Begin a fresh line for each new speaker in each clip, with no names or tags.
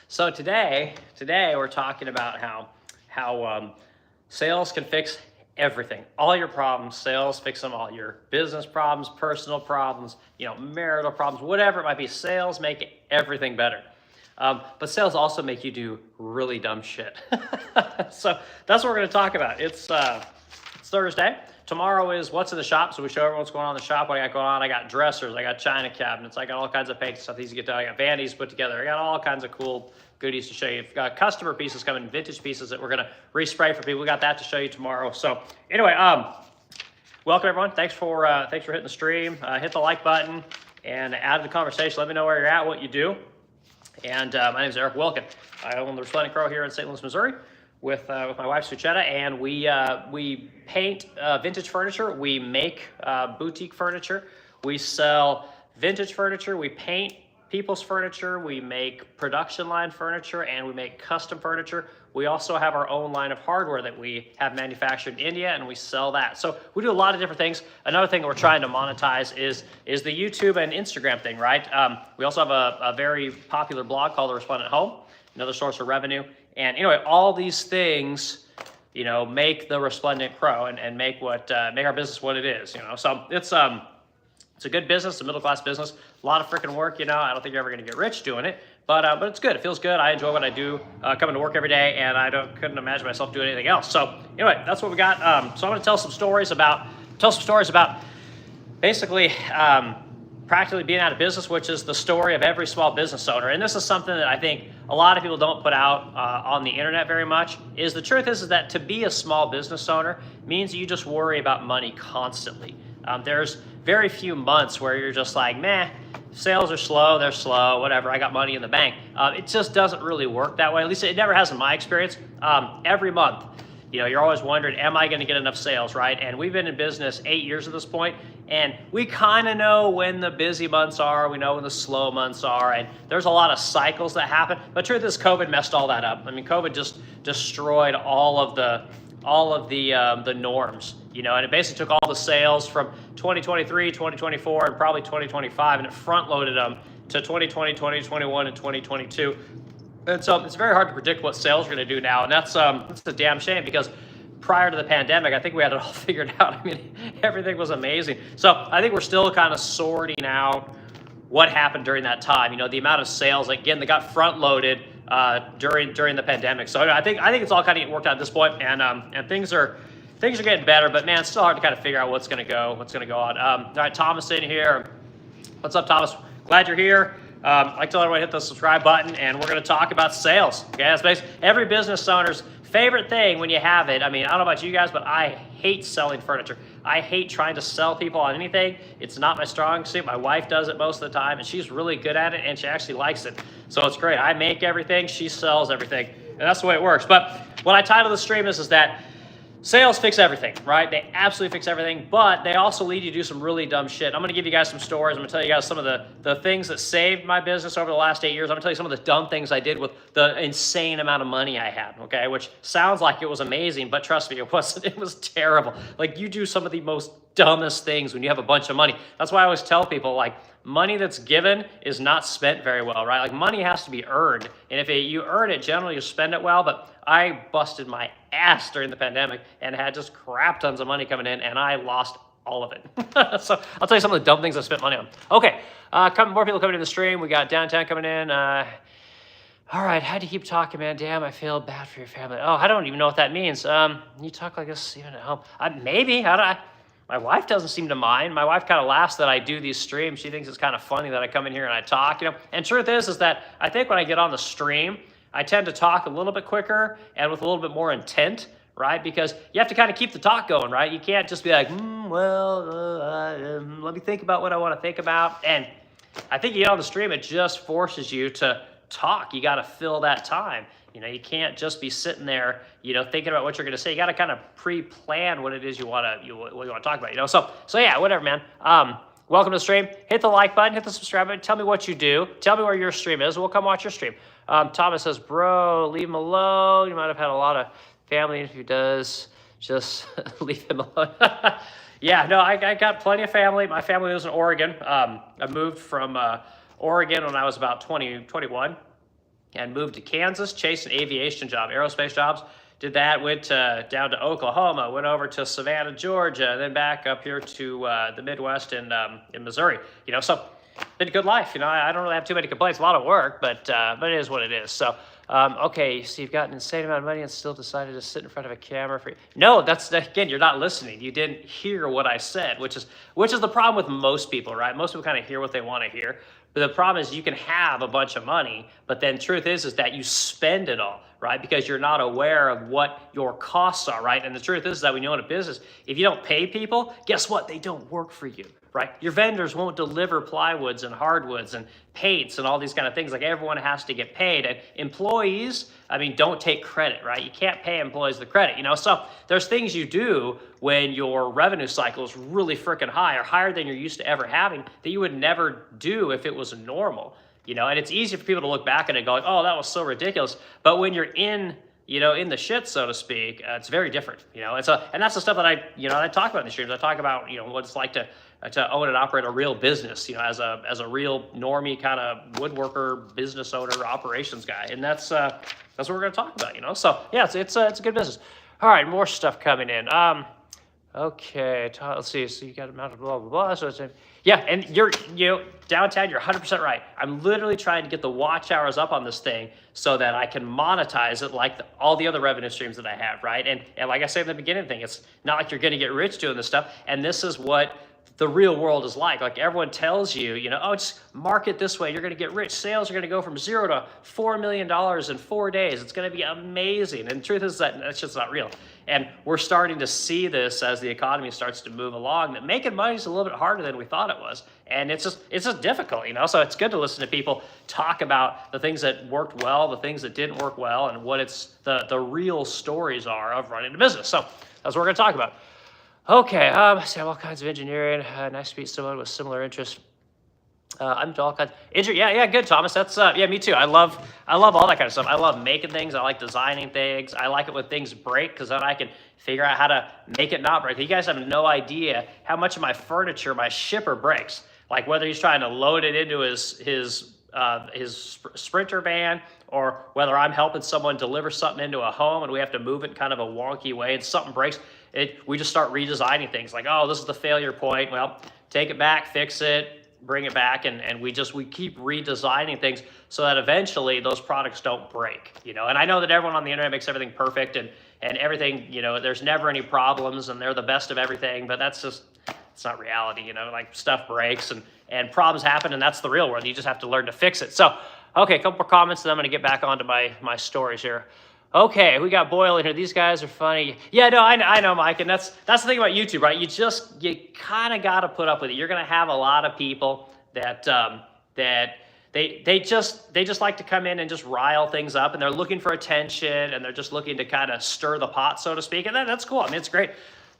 So today we're talking about how sales can fix everything, all your problems. Sales fix them all. Your business problems, personal problems, marital problems, whatever it might be. Sales make everything better. But sales also make you do really dumb shit. So that's what we're going to talk about. It's Thursday. Tomorrow is what's in the shop. So we show everyone what's going on in the shop, what I got going on. I got dressers, I got china cabinets, I got all kinds of paint stuff easy to get done. I got vanities put together. I got all kinds of cool goodies to show you. We've got customer pieces coming, vintage pieces that we're going to respray for people. We got that to show you tomorrow. So anyway, welcome everyone. Thanks for hitting the stream. Hit the like button and add to the conversation. Let me know where you're at, what you do. And my name is Eric Wilkin. I own the Resplendent Crow here in St. Louis, Missouri, with my wife Suchetta, and we paint vintage furniture. We make boutique furniture. We sell vintage furniture. We paint people's furniture. We make production line furniture, and we make custom furniture. We also have our own line of hardware that we have manufactured in India, and we sell that. So we do a lot of different things. Another thing that we're trying to monetize is the YouTube and Instagram thing, right? We also have a very popular blog called The Resplendent Home, another source of revenue. And anyway, all these things, make the Resplendent Crow and make our business what it is. So it's a good business, a middle class business. A lot of freaking work. I don't think you're ever going to get rich doing it, but it's good. It feels good. I enjoy what I do, coming to work every day, and couldn't imagine myself doing anything else. So anyway, that's what we got. So I'm going to tell some stories about basically practically being out of business, which is the story of every small business owner. And this is something that I think a lot of people don't put out on the internet very much. The truth is that to be a small business owner means you just worry about money constantly. There's very few months where you're just like, meh, sales are slow, they're slow, whatever, I got money in the bank. It just doesn't really work that way. At least it never has in my experience. Every month, you're always wondering, am I going to get enough sales, right? And we've been in business 8 years at this point, and we kind of know when the busy months are, we know when the slow months are, and there's a lot of cycles that happen. But truth is, COVID messed all that up. I mean, COVID just destroyed all of the norms, and it basically took all the sales from 2023, 2024, and probably 2025, and it front-loaded them to 2020, 2021, and 2022. And so it's very hard to predict what sales are going to do now, and that's a damn shame, because prior to the pandemic, I think we had it all figured out. I mean, everything was amazing. So I think we're still kind of sorting out what happened during that time. The amount of sales, again, that got front-loaded during the pandemic. So I think it's all kind of getting worked out at this point, and things are getting better. But man, it's still hard to kind of figure out what's going to go on. All right, Thomas in here. What's up, Thomas? Glad you're here. I'd like to tell everyone to hit the subscribe button, and we're going to talk about sales. Okay, that's basically every business owner's favorite thing when you have it. I mean, I don't know about you guys, but I hate selling furniture. I hate trying to sell people on anything. It's not my strong suit. My wife does it most of the time, and she's really good at it, and she actually likes it. So it's great. I make everything, she sells everything, and that's the way it works. But what I titled the stream is that sales fix everything, right? They absolutely fix everything, but they also lead you to do some really dumb shit. I'm going to give you guys some stories. I'm going to tell you guys some of the things that saved my business over the last 8 years. I'm going to tell you some of the dumb things I did with the insane amount of money I had, okay? Which sounds like it was amazing, but trust me, it wasn't. It was terrible. Like, you do some of the most dumbest things when you have a bunch of money. That's why I always tell people, like, money that's given is not spent very well, right? Like, money has to be earned. And if you earn it, generally you spend it well, but I busted my ass during the pandemic and had just crap tons of money coming in, and I lost all of it. So I'll tell you some of the dumb things I spent money on. Okay, more people coming in the stream. We got downtown coming in. All right, how'd you keep talking, man? Damn, I feel bad for your family. Oh, I don't even know what that means. You talk like this even at home? Maybe. My wife doesn't seem to mind. My wife kind of laughs that I do these streams. She thinks it's kind of funny that I come in here and I talk, And truth is that I think when I get on the stream, I tend to talk a little bit quicker and with a little bit more intent, right? Because you have to kind of keep the talk going, right? You can't just be like, let me think about what I want to think about. And I think you get on the stream, it just forces you to talk. You got to fill that time. You can't just be sitting there, thinking about what you're going to say. You got to kind of pre-plan what it is you want to talk about, So yeah, whatever, man. Welcome to the stream. Hit the like button, hit the subscribe button. Tell me what you do. Tell me where your stream is. We'll come watch your stream. Thomas says, bro, leave him alone. You might have had a lot of family. If he does, just leave him alone. Yeah, no, I got plenty of family. My family lives in Oregon. I moved from Oregon when I was about 21. and moved to Kansas, chased an aviation job, aerospace jobs. Did that, went down to Oklahoma, went over to Savannah, Georgia, and then back up here to the Midwest in Missouri. So been a good life. I don't really have too many complaints. A lot of work, but it is what it is. So okay, so you've got an insane amount of money and still decided to sit in front of a camera for. No, that's again, you're not listening. You didn't hear what I said, which is the problem with most people, right? Most people kind of hear what they want to hear. But the problem is you can have a bunch of money, but then truth is that you spend it all, right? Because you're not aware of what your costs are, right? And the truth is that when you own a business, if you don't pay people, guess what? They don't work for you, right? Your vendors won't deliver plywoods and hardwoods and paints and all these kind of things. Like everyone has to get paid. And employees, don't take credit, right? You can't pay employees the credit, So there's things you do when your revenue cycle is really freaking high or higher than you're used to ever having that you would never do if it was normal, And it's easy for people to look back at it and go like, oh, that was so ridiculous. But when you're in the shit, so to speak, it's very different, and that's the stuff that I talk about in the streams. I talk about, what it's like to own and operate a real business, as a real normie kind of woodworker, business owner, operations guy. And that's what we're going to talk about, So yeah, it's a good business. All right. More stuff coming in. Okay. Let's see. So you got a amount of blah, blah, blah. So yeah. And you're, downtown, you're 100% right. I'm literally trying to get the watch hours up on this thing so that I can monetize it like all the other revenue streams that I have, right? And like I said in the beginning thing, it's not like you're going to get rich doing this stuff. And this is what the real world is like. Like everyone tells you, oh, just market this way. You're going to get rich. Sales are going to go from 0 to $4 million in 4 days. It's going to be amazing. And the truth is that that's just not real. And we're starting to see this as the economy starts to move along, that making money is a little bit harder than we thought it was. And it's just difficult, So it's good to listen to people talk about the things that worked well, the things that didn't work well, and what the real stories are of running a business. So that's what we're going to talk about. Okay, I have all kinds of engineering. Nice to meet someone with similar interests. I'm into all kinds. Yeah, good, Thomas. That's me too. I love all that kind of stuff. I love making things. I like designing things. I like it when things break because then I can figure out how to make it not break. You guys have no idea how much of my furniture my shipper breaks. Like whether he's trying to load it into his Sprinter van, or whether I'm helping someone deliver something into a home and we have to move it in kind of a wonky way and something breaks, we just start redesigning things like, oh, this is the failure point. Well, take it back, fix it, bring it back, and we keep redesigning things so that eventually those products don't break, And I know that everyone on the internet makes everything perfect and everything, there's never any problems and they're the best of everything, but it's not reality, like stuff breaks and problems happen, and that's the real world. You just have to learn to fix it. So, okay, a couple more comments, and then I'm going to get back onto my stories here. Okay, we got Boyle in here. These guys are funny. Yeah, no, I know, Mike, and that's the thing about YouTube, right? You kind of got to put up with it. You're going to have a lot of people that they just like to come in and just rile things up, and they're looking for attention, and they're just looking to kind of stir the pot, so to speak, and that's cool. I mean, it's great.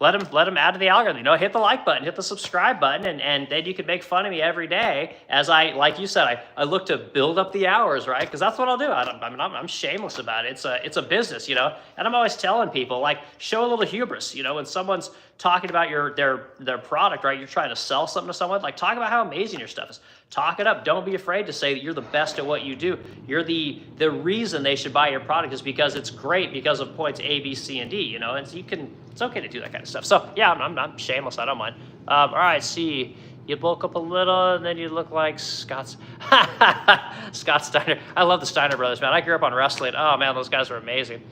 Let them add to the algorithm. Hit the like button, hit the subscribe button, and then you can make fun of me every day as like you said, I look to build up the hours, right? Because that's what I'll do. I'm shameless about it. It's a business, and I'm always telling people, like, show a little hubris, when someone's talking about their product, right? You're trying to sell something to someone, like, talk about how amazing your stuff is. Talk it up. Don't be afraid to say that you're the best at what you do. You're the reason they should buy your product is because it's great because of points A, B, C, and D, and so it's okay to do that kind of stuff. So yeah, I'm shameless. I don't mind. All right, see, you bulk up a little and then you look like Scott Steiner. I love the Steiner brothers, man. I grew up on wrestling. Oh man, those guys were amazing.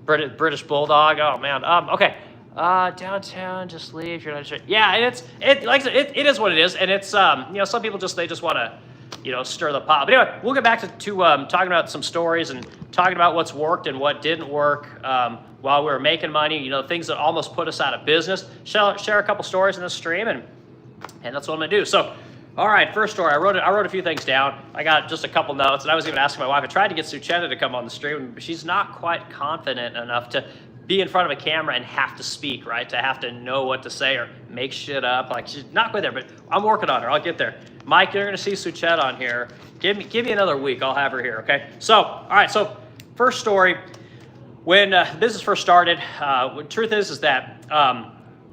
British Bulldog. Oh man. Okay. Downtown, just leave. You're not sure. Yeah, and it is what it is, and it's some people they just want to stir the pot. But anyway, we'll get back to talking about some stories and talking about what's worked and what didn't work while we were making money. Things that almost put us out of business. Share a couple stories in this stream, and that's what I'm gonna do. So, all right, first story. I wrote a few things down. I got just a couple notes, and I was even asking my wife. I tried to get Sucheta to come on the stream, but she's not quite confident enough to be in front of a camera and have to speak, right? To have to know what to say or make shit up. Like, she's not quite there, but I'm working on her. I'll get there. Mike, you're gonna see Sucheta on here. Give me another week. I'll have her here, okay? So, all right, so first story. When the business first started, the truth is that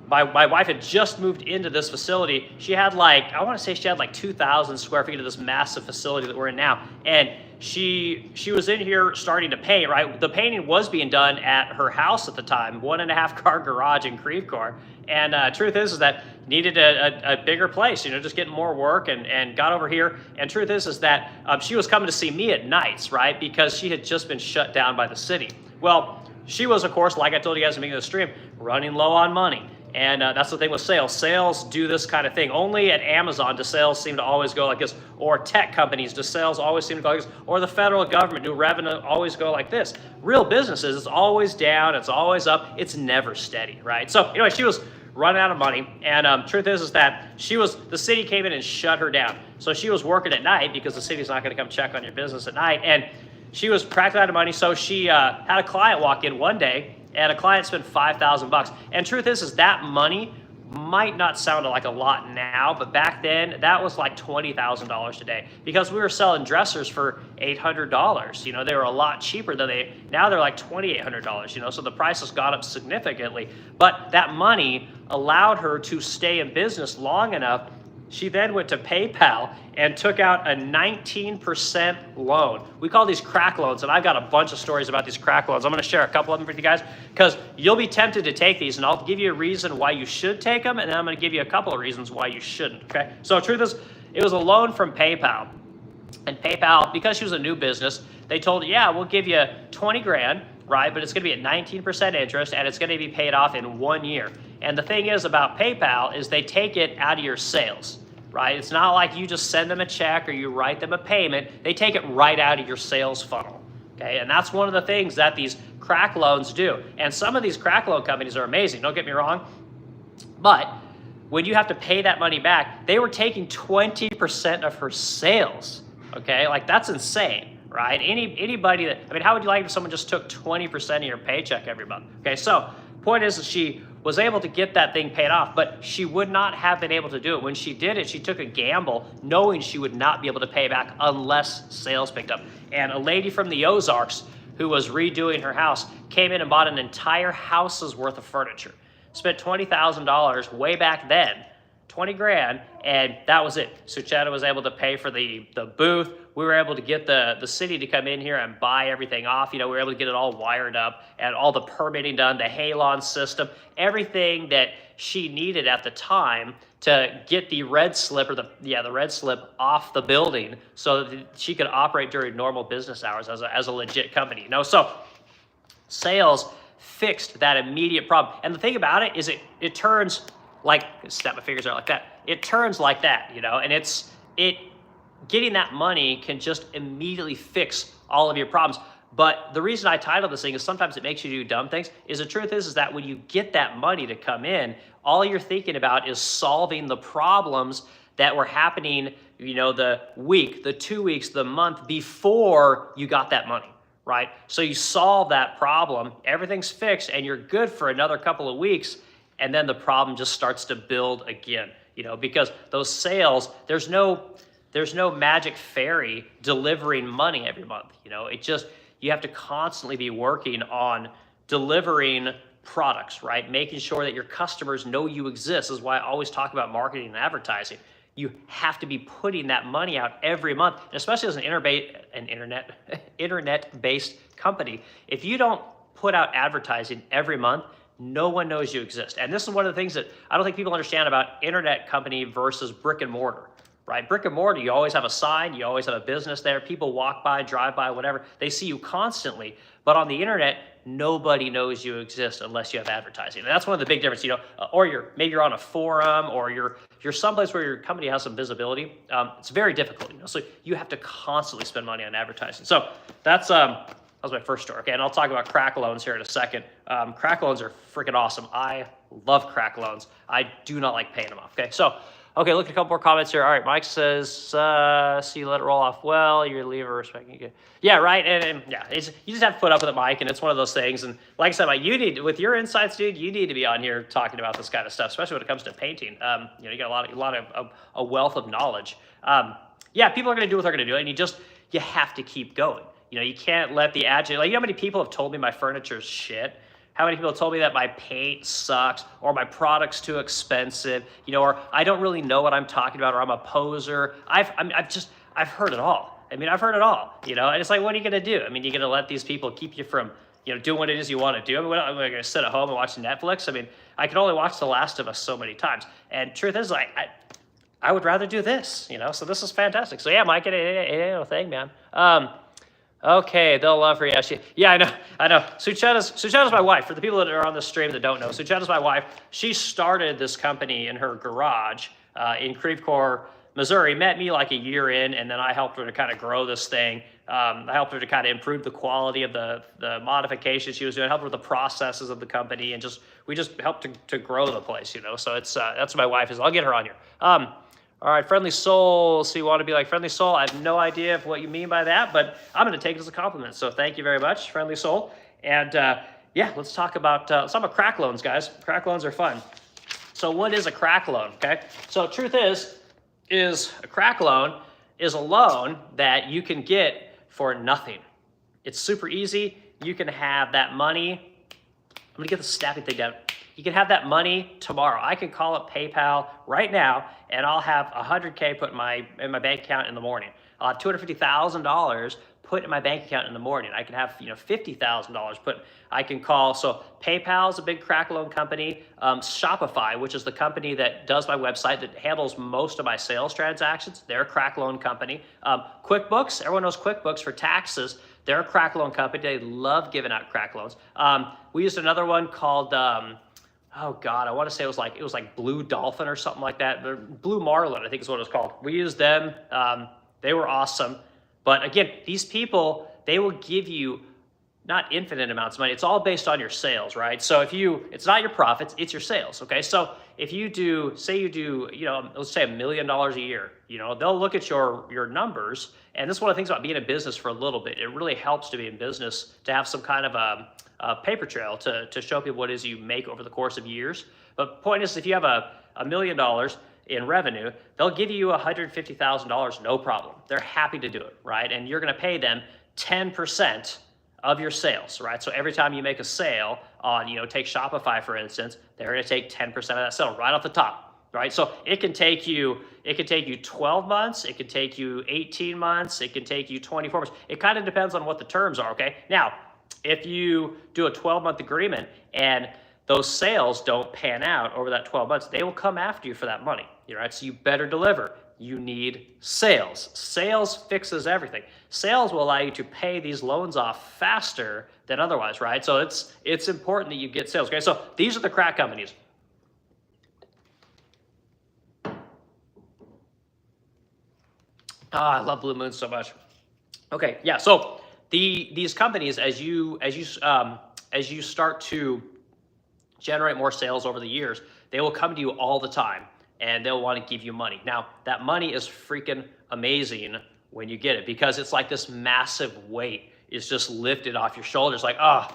my wife had just moved into this facility. She had I want to say she had 2,000 square feet of this massive facility that we're in now. And she was in here starting to paint, right? The painting was being done at her house at the time, 1.5 car garage in Creve Coeur. And truth is that needed a bigger place, just getting more work and got over here. And truth is that she was coming to see me at nights, right? Because she had just been shut down by the city. Well, she was, of course, like I told you guys at the beginning of the stream, running low on money. And that's the thing with sales. Sales do this kind of thing. Only at Amazon do sales seem to always go like this, or tech companies do sales always seem to go like this, or the federal government do revenue always go like this. Real businesses, it's always down, it's always up, it's never steady, right? So anyway, she was running out of money, and truth is that the city came in and shut her down. So she was working at night because the city's not going to come check on your business at night, and she was practically out of money. So she had a client walk in one day, and a client spent $5,000. And truth is that money might not sound like a lot now, but back then that was like $20,000 a day because we were selling dressers for $800. They were a lot cheaper than now they're like $2,800. So the price has gone up significantly. But that money allowed her to stay in business long enough. She then went to PayPal and took out a 19% loan. We call these crack loans, and I've got a bunch of stories about these crack loans. I'm going to share a couple of them with you guys because you'll be tempted to take these, and I'll give you a reason why you should take them, and then I'm going to give you a couple of reasons why you shouldn't, okay? So truth is, it was a loan from PayPal. And PayPal, because she was a new business, they told her, yeah, we'll give you 20 grand, right? But it's going to be at 19% interest, and it's going to be paid off in 1 year. And the thing is about PayPal is they take it out of your sales, right? It's not like you just send them a check or you write them a payment. They take it right out of your sales funnel, okay? And that's one of the things that these crack loans do. And some of these crack loan companies are amazing, don't get me wrong. But when you have to pay that money back, they were taking 20% of her sales, okay? That's insane, right? Anybody how would you like if someone just took 20% of your paycheck every month? Okay, so point is that she was able to get that thing paid off, but she would not have been able to do it. When she did it, she took a gamble knowing she would not be able to pay back unless sales picked up. And a lady from the Ozarks who was redoing her house came in and bought an entire house's worth of furniture. Spent $20,000 way back then, 20 grand, and that was it. Sucheta was able to pay for the booth. We were able to get the city to come in here and buy everything off. We were able to get it all wired up and all the permitting done, the Halon system, everything that she needed at the time to get the red slip the red slip off the building so that she could operate during normal business hours as a legit company. So sales fixed that immediate problem. And the thing about it is it turns snap my fingers out like that. It turns like that, and getting that money can just immediately fix all of your problems. But the reason I titled this thing is sometimes it makes you do dumb things. The truth is that when you get that money to come in, all you're thinking about is solving the problems that were happening, the week, the 2 weeks, the month before you got that money, right? So you solve that problem, everything's fixed, and you're good for another couple of weeks, and then the problem just starts to build again, because those sales, there's no magic fairy delivering money every month. You have to constantly be working on delivering products, right? Making sure that your customers know you exist. This is why I always talk about marketing and advertising. You have to be putting that money out every month, and especially as an internet-based company. If you don't put out advertising every month, no one knows you exist. And this is one of the things that I don't think people understand about internet company versus brick and mortar, right? Brick and mortar, you always have a sign, you always have a business there. People walk by, drive by, whatever. They see you constantly. But on the internet, nobody knows you exist unless you have advertising. And that's one of the big differences, or maybe you're on a forum, or you're someplace where your company has some visibility. It's very difficult, so you have to constantly spend money on advertising. So that was my first story. Okay, and I'll talk about crack loans here in a second. Crack loans are freaking awesome. I love crack loans. I do not like paying them off. Okay, so look at a couple more comments here. All right, Mike says, see, let it roll off well. You're leaving respecting you. Yeah, right. And yeah, you just have to put up with it, Mike. And it's one of those things. And like I said, Mike, with your insights, dude, you need to be on here talking about this kind of stuff, especially when it comes to painting. You got a wealth of knowledge. Yeah, people are going to do what they're going to do, and you have to keep going. You can't let the how many people have told me my furniture's shit? How many people told me that my paint sucks, or my product's too expensive, you know, or I don't really know what I'm talking about, or I'm a poser. I've heard it all. I mean, I've heard it all, you know, and it's like, what are you gonna do? I mean, you're gonna let these people keep you from, you know, doing what it is you want to do? I mean, what, am I gonna sit at home and watch Netflix? I mean, I can only watch The Last of Us so many times. And truth is, like, I would rather do this, you know, so this is fantastic. So yeah, Mike, it ain't a thing, man. Okay, they'll love her. Yeah, I know. Sucheta's my wife. For the people that are on the stream that don't know, Sucheta's my wife. She started this company in her garage in Creve Coeur, Missouri. Met me like a year in, and then I helped her to kind of grow this thing. I helped her to kind of improve the quality of the modifications she was doing, helped her with the processes of the company, and we just helped to grow the place, you know. So it's that's what my wife is. I'll get her on here. All right, Friendly Soul. So you want to be like Friendly Soul? I have no idea of what you mean by that, but I'm going to take it as a compliment. So thank you very much, Friendly Soul. And yeah, let's talk about crack loans, guys. Crack loans are fun. So what is a crack loan? Okay. So truth is a crack loan is a loan that you can get for nothing. It's super easy. You can have that money. I'm going to get the snappy thing down. You can have that money tomorrow. I can call up PayPal right now, and I'll have $100K put in my bank account in the morning. I'll have $250,000 put in my bank account in the morning. I can have $50,000 put. I can call. So PayPal is a big crack loan company. Shopify, which is the company that does my website, that handles most of my sales transactions, they're a crack loan company. QuickBooks, everyone knows QuickBooks for taxes. They're a crack loan company. They love giving out crack loans. We used another one called. Oh God, I want to say it was like Blue Dolphin or something like that. Blue Marlin, I think is what it was called. We used them. They were awesome. But again, these people, they will give you not infinite amounts of money. It's all based on your sales, right? So it's not your profits, it's your sales. Okay. So if you do, say you do, let's say $1 million a year, they'll look at your numbers. And this is one of the things about being in business for a little bit. It really helps to be in business to have some kind of a paper trail to show people what it is you make over the course of years. But point is, if you have $1 million in revenue, they'll give you $150,000, no problem. They're happy to do it, right? And you're going to pay them 10% of your sales, right? So every time you make a sale on, take Shopify for instance, they're going to take 10% of that sale right off the top, right? So it can take you 12 months, it can take you 18 months, it can take you 24 months. It kind of depends on what the terms are, okay? Now, if you do a 12-month agreement and those sales don't pan out over that 12 months, they will come after you for that money, right? So you better deliver. You need sales. Sales fixes everything. Sales will allow you to pay these loans off faster than otherwise, right? So it's important that you get sales, okay? So these are the crack companies. I love Blue Moon so much. Okay, yeah, so these companies, as you start to generate more sales over the years, they will come to you all the time and they'll want to give you money. Now, that money is freaking amazing when you get it, because it's like this massive weight is just lifted off your shoulders. Like, I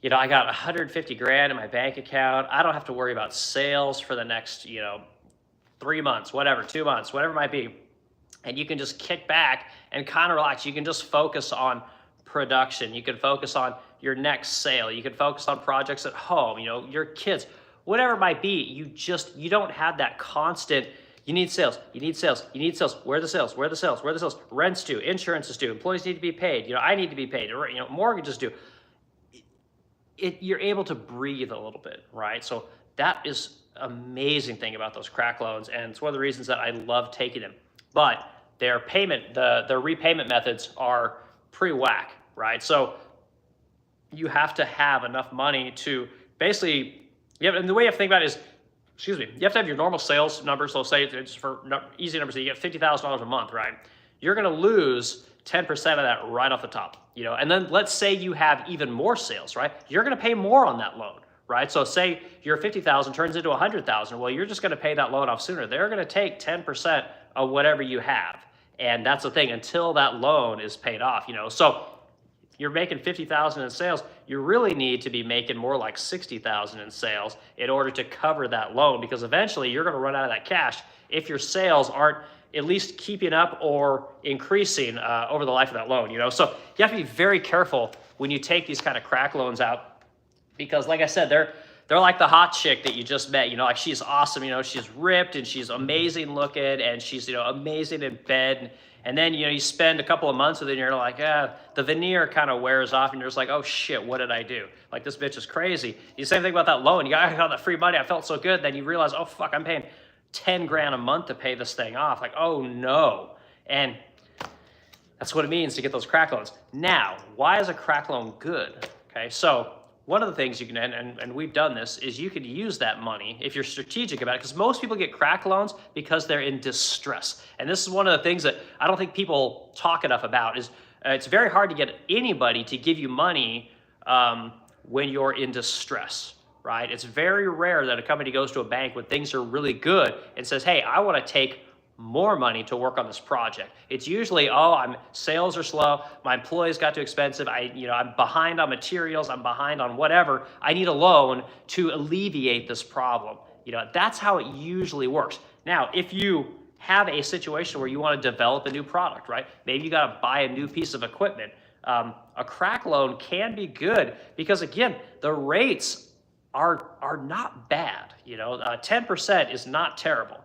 got 150 grand in my bank account. I don't have to worry about sales for the next, 3 months, whatever, 2 months, whatever it might be. And you can just kick back and kind of relax. You can just focus on production. You can focus on your next sale. You can focus on projects at home, your kids, whatever it might be. You don't have that constant, you need sales. Where are the sales? Where are the sales? Where are the sales? Rent's due, insurance is due, employees need to be paid. I need to be paid, mortgages due. You're able to breathe a little bit, right? So that is amazing thing about those crack loans. And it's one of the reasons that I love taking them. But their repayment methods are pretty whack, right? So you have to have enough money to basically, and the way you have to think about it is, you have to have your normal sales numbers. So say it's for easy numbers, so you get $50,000 a month, right? You're going to lose 10% of that right off the top, and then let's say you have even more sales, right? You're going to pay more on that loan, right? So say your 50,000 turns into 100,000. Well, you're just going to pay that loan off sooner. They're going to take 10% of whatever you have. And that's the thing, until that loan is paid off, So you're making 50,000 in sales, you really need to be making more like 60,000 in sales in order to cover that loan, because eventually you're going to run out of that cash if your sales aren't at least keeping up or increasing over the life of that loan, So you have to be very careful when you take these kind of crack loans out. because like I said, they're like the hot chick that you just met, like she's awesome, she's ripped and she's amazing looking and she's, amazing in bed. And then, you spend a couple of months with it and you're like, the veneer kind of wears off and you're just like, oh shit, what did I do? Like, this bitch is crazy. The same thing about that loan. You got all that free money. I felt so good. Then you realize, oh fuck, I'm paying 10 grand a month to pay this thing off. Like, oh no. And that's what it means to get those crack loans. Now, why is a crack loan good? Okay, so one of the things you can, and we've done this, is you could use that money if you're strategic about it, because most people get crack loans because they're in distress. And this is one of the things that I don't think people talk enough about, is it's very hard to get anybody to give you money when you're in distress, right? It's very rare that a company goes to a bank when things are really good and says, hey, I want to take more money to work on this project. It's usually, sales are slow, my employees got too expensive, I'm behind on materials, I'm behind on whatever, I need a loan to alleviate this problem. That's how it usually works. Now, if you have a situation where you want to develop a new product, right? Maybe you got to buy a new piece of equipment. A crack loan can be good because, again, the rates are not bad. 10% is not terrible.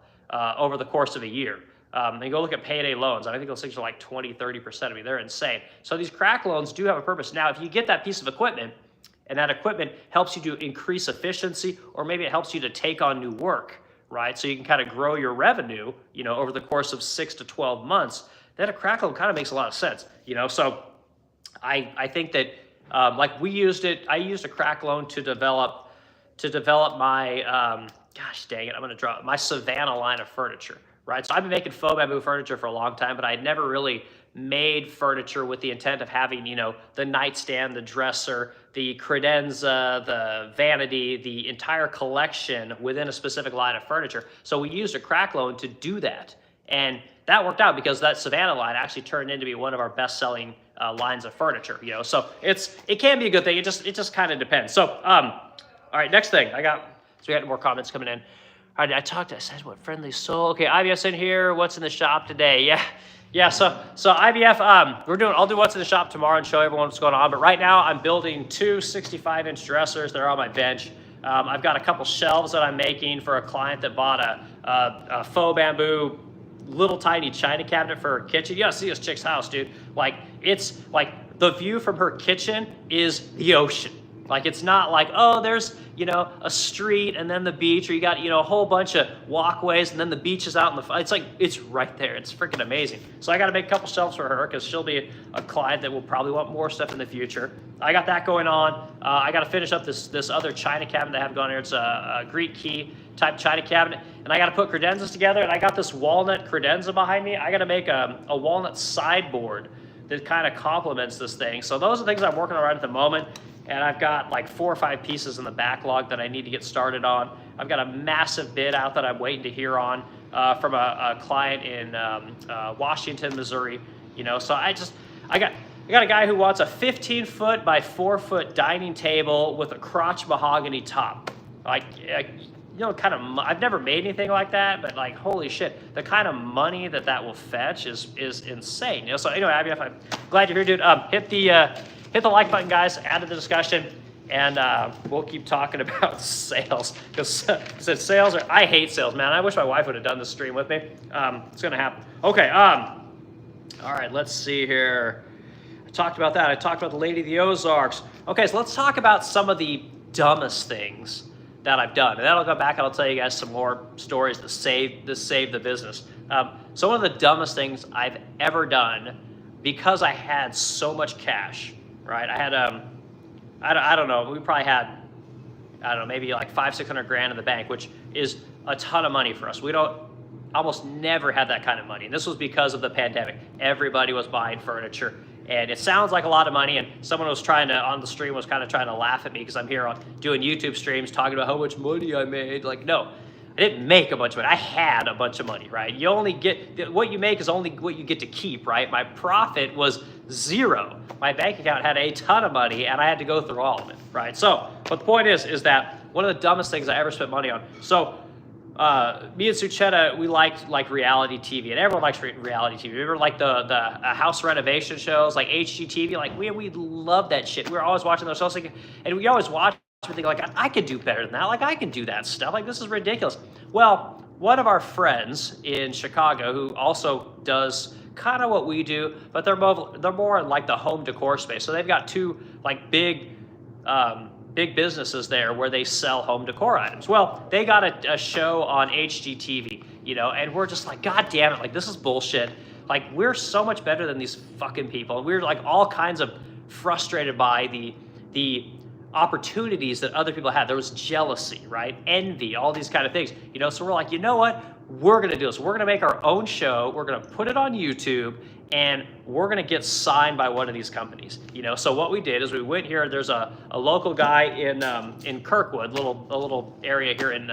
Over the course of a year. And go look at payday loans. I think those things are like 20, 30%. I mean, they're insane. So these crack loans do have a purpose. Now, if you get that piece of equipment and that equipment helps you to increase efficiency, or maybe it helps you to take on new work, right? So you can kind of grow your revenue, over the course of 6 to 12 months, then a crack loan kind of makes a lot of sense, So I think that like I used a crack loan to develop my, gosh dang it, I'm gonna drop my Savannah line of furniture, right? So I've been making faux bamboo furniture for a long time, but I had never really made furniture with the intent of having, the nightstand, the dresser, the credenza, the vanity, the entire collection within a specific line of furniture. So we used a crack loan to do that. And that worked out because that Savannah line actually turned into be one of our best-selling lines of furniture, So it can be a good thing. It just kind of depends. So, all right, next thing so we got more comments coming in. All right, I said, what, friendly soul? Okay, IBF's in here. What's in the shop today? Yeah. So IBF, I'll do what's in the shop tomorrow and show everyone what's going on. But right now, I'm building two 65-inch dressers. They're on my bench. I've got a couple shelves that I'm making for a client that bought a faux bamboo little tiny china cabinet for her kitchen. You gotta see this chick's house, dude. Like, it's like the view from her kitchen is the ocean. Like, it's not like, oh, there's, a street and then the beach, or you got, a whole bunch of walkways and then the beach is out in the, it's like, it's right there. It's freaking amazing. So I got to make a couple shelves for her because she'll be a client that will probably want more stuff in the future. I got that going on. I got to finish up this other china cabinet that I have going here. It's a Greek key type china cabinet. And I got to put credenzas together. And I got this walnut credenza behind me. I got to make a walnut sideboard that kind of complements this thing. So those are things I'm working on right at the moment. And I've got like 4 or 5 pieces in the backlog that I need to get started on. I've got a massive bid out that I'm waiting to hear on from a client in Washington, Missouri. So I got a guy who wants a 15-foot by 4-foot dining table with a crotch mahogany top. Like, kind of, I've never made anything like that, but like, holy shit, the kind of money that will fetch is insane. So anyway, IBF, I'm glad you're here, dude. Hit the like button, guys, add to the discussion, and we'll keep talking about sales. Because sales I hate sales, man. I wish my wife would have done this stream with me. It's going to happen. Okay, all right, let's see here. I talked about that. I talked about the Lady of the Ozarks. Okay, so let's talk about some of the dumbest things that I've done. And then I'll go back and I'll tell you guys some more stories that saved the business. So one of the dumbest things I've ever done, because I had so much cash, right? I had, I don't know, we probably had, maybe like 500-600 grand in the bank, which is a ton of money for us. We almost never had that kind of money. And this was because of the pandemic. Everybody was buying furniture. And it sounds like a lot of money. And someone was on the stream was kind of trying to laugh at me because I'm here doing YouTube streams talking about how much money I made. Like, no, I didn't make a bunch of money. I had a bunch of money, right? You only get, what you make is only what you get to keep, right? My profit was zero. My bank account had a ton of money and I had to go through all of it, right? So, but the point is that one of the dumbest things I ever spent money on. So, me and Suchetta, we like reality TV, and everyone likes reality TV. Remember, like the house renovation shows, like HGTV, like we love that shit. We were always watching those shows, and we always watch me thinking, like, I could do better than that. Like, I can do that stuff. Like, this is ridiculous. Well, one of our friends in Chicago who also does kind of what we do, but they're more in like the home decor space. So they've got two like big businesses there where they sell home decor items. Well, they got a show on HGTV, and we're just like, God damn it, like this is bullshit. Like we're so much better than these fucking people. And we're like all kinds of frustrated by the opportunities that other people had. There was jealousy, right? Envy, all these kind of things. So we're like, you know what? We're going to do this. We're going to make our own show. We're going to put it on YouTube, and we're going to get signed by one of these companies. So what we did is we went here. There's a local guy in Kirkwood, a little area here in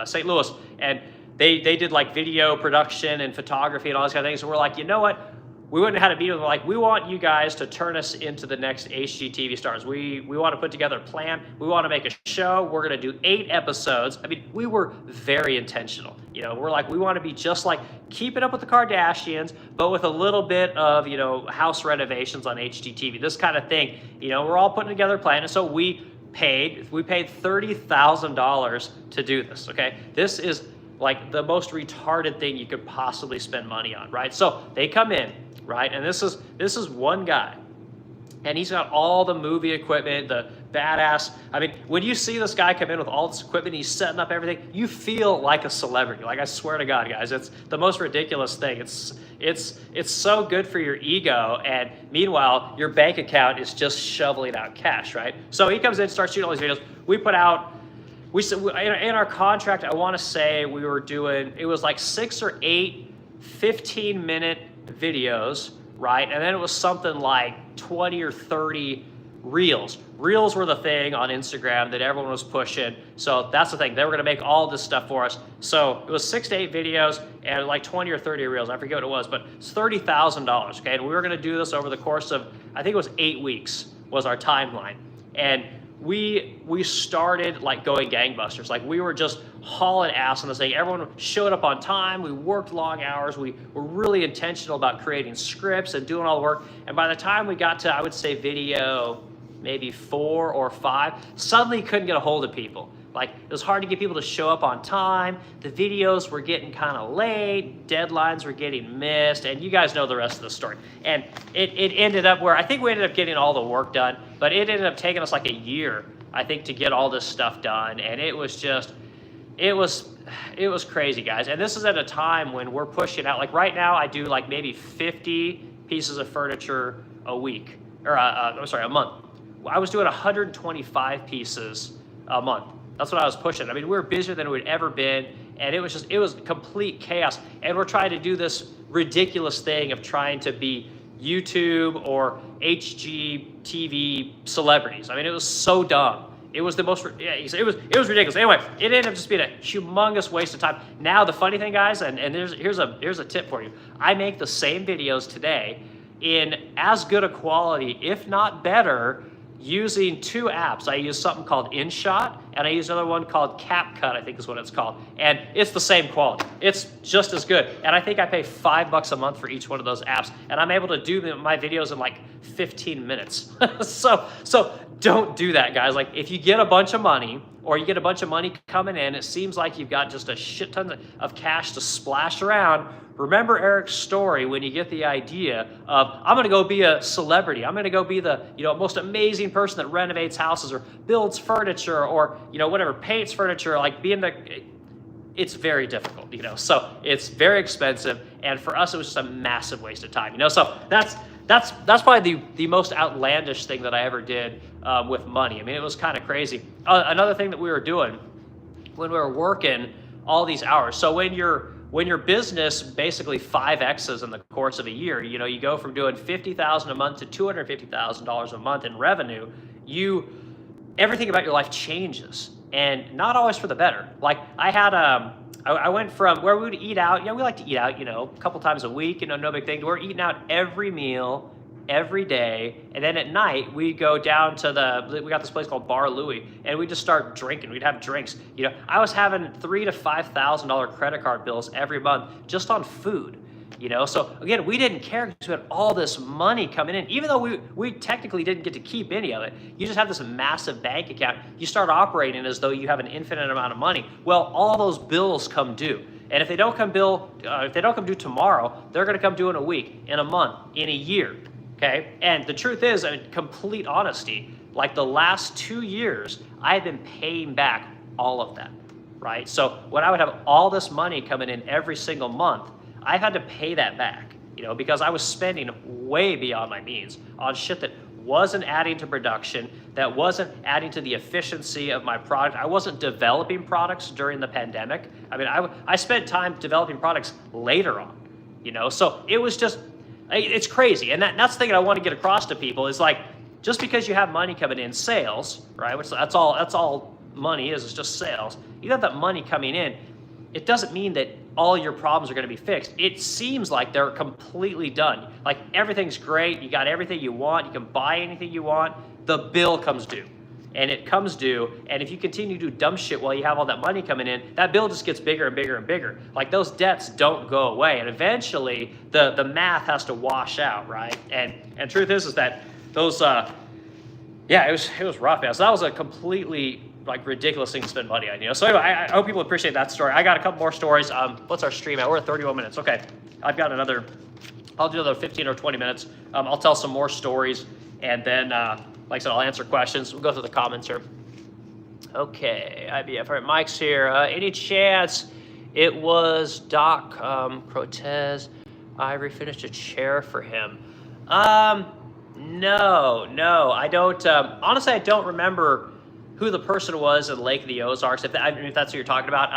St. Louis, and they did like video production and photography and all these kind of things. So we're like, you know what? We wouldn't have had a meeting with them. Like, we want you guys to turn us into the next HGTV stars. We want to put together a plan. We want to make a show. We're going to do 8 episodes. I mean, we were very intentional. We're like, we want to be just like Keeping Up with the Kardashians, but with a little bit of, house renovations on HGTV, this kind of thing. We're all putting together a plan. And so we paid $30,000 to do this, okay? This is like the most retarded thing you could possibly spend money on, right? So they come in, right? And this is one guy, and he's got all the movie equipment, the badass. I mean, when you see this guy come in with all this equipment, he's setting up everything, you feel like a celebrity. Like, I swear to God, guys, it's the most ridiculous thing. It's so good for your ego, and meanwhile, your bank account is just shoveling out cash, right? So he comes in, starts shooting all these videos. We put out, in our contract, I want to say we were doing, it was like 6 or 8 15-minute videos, right? And then it was something like 20 or 30 reels. Reels were the thing on Instagram that everyone was pushing. So that's the thing. They were going to make all this stuff for us. So it was 6 to 8 videos and like 20 or 30 reels. I forget what it was, but it's $30,000, okay? And we were going to do this over the course of, I think it was 8 weeks was our timeline. And we started like going gangbusters. Like we were just hauling ass on this thing. Everyone showed up on time. We worked long hours. We were really intentional about creating scripts and doing all the work. And by the time we got to, I would say, video maybe 4 or 5, suddenly couldn't get a hold of people. Like it was hard to get people to show up on time. The videos were getting kind of late. Deadlines were getting missed. And you guys know the rest of the story. And it ended up where I think we ended up getting all the work done, but it ended up taking us like a year, I think, to get all this stuff done. And it was just, it was crazy, guys. And this is at a time when we're pushing out, like right now I do like maybe 50 pieces of furniture a week, or a month. I was doing 125 pieces a month. That's what I was pushing. I mean, we were busier than we'd ever been, and it was complete chaos. And we're trying to do this ridiculous thing of trying to be YouTube or HGTV celebrities. I mean, it was so dumb. It was the most, it was ridiculous. Anyway, it ended up just being a humongous waste of time. Now, the funny thing, guys, and here's a tip for you. I make the same videos today in as good a quality, if not better, using 2 apps. I use something called InShot, and I use another one called CapCut, I think is what it's called. And it's the same quality. It's just as good. And I think I pay $5 a month for each one of those apps, and I'm able to do my videos in like 15 minutes. So don't do that, guys. Like if you get a bunch of money, or you get a bunch of money coming in, it seems like you've got just a shit ton of cash to splash around. Remember Eric's story when you get the idea of, I'm going to go be a celebrity. I'm going to go be the most amazing person that renovates houses or builds furniture or whatever, paints furniture. Like it's very difficult, So it's very expensive, and for us it was just a massive waste of time, So that's probably the most outlandish thing that I ever did with money. I mean, it was kind of crazy. Another thing that we were doing when we were working all these hours. So when your business basically 5Xs in the course of a year, you go from doing $50,000 a month to $250,000 a month in revenue, everything about your life changes, and not always for the better. Like I had I went from where we would eat out. We like to eat out, a couple times a week, no big thing. We're eating out every meal, every day, and then at night we go down to we got this place called Bar Louie, and we just start drinking. We'd have drinks. I was having $3,000 to $5,000 credit card bills every month just on food. So again, we didn't care because we had all this money coming in, even though we technically didn't get to keep any of it. You just have this massive bank account. You start operating as though you have an infinite amount of money. Well, all those bills come due. And if they don't come due tomorrow, they're going to come due in a week, in a month, in a year. Okay. And the truth is, in complete honesty, like the last 2 years, I've been paying back all of that. Right. So when I would have all this money coming in every single month, I've had to pay that back, because I was spending way beyond my means on shit that wasn't adding to production, that wasn't adding to the efficiency of my product. I wasn't developing products during the pandemic. I mean, I spent time developing products later on, so it was just, it's crazy. And that's the thing I want to get across to people is like, just because you have money coming in, sales, right? Which that's all money is just sales. You have that money coming in. It doesn't mean that all your problems are going to be fixed. It seems like they're completely done. Like everything's great. You got everything you want. You can buy anything you want. The bill comes due. And it comes due. And if you continue to do dumb shit while you have all that money coming in, that bill just gets bigger and bigger and bigger. Like those debts don't go away. And eventually the math has to wash out, right? And truth is that those, it was rough, man. So that was a completely ridiculous thing to spend money on, So anyway, I hope people appreciate that story. I got a couple more stories. What's our stream at? We're at 31 minutes. Okay, I'll do another 15 or 20 minutes. I'll tell some more stories, and then, like I said, I'll answer questions. We'll go through the comments here. Okay, IBF. All right, Mike's here. Any chance it was Doc Crotez? I refinished a chair for him. No, I don't. Honestly, I don't remember who the person was in Lake of the Ozarks, if that's what you're talking about.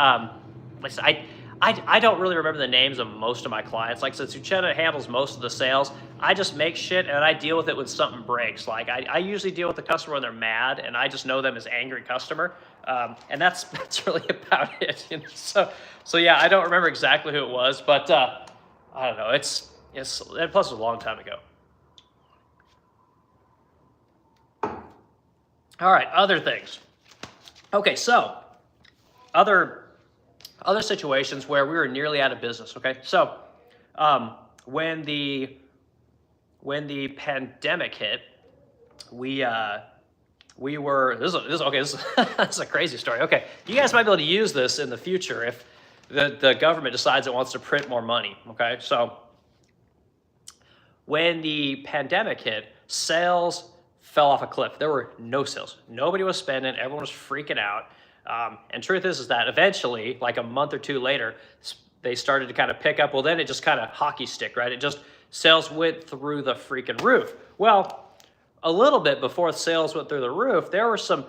I don't really remember the names of most of my clients. Like, since Uchenna handles most of the sales, I just make shit and I deal with it when something breaks. Like, I usually deal with the customer when they're mad, and I just know them as angry customer. And that's really about it. So yeah, I don't remember exactly who it was, but I don't know. It's and plus it was a long time ago. All right, other things. Okay, so other situations where we were nearly out of business. Okay, so when the pandemic hit, we were this is a crazy story. Okay, you guys might be able to use this in the future if the government decides it wants to print more money. Okay, so when the pandemic hit, sales fell off a cliff. There were no sales. Nobody was spending. Everyone was freaking out. And truth is that eventually, like a month or two later, they started to kind of pick up. Well, then it just kind of hockey stick, right? Sales went through the freaking roof. Well, a little bit before sales went through the roof, there were some,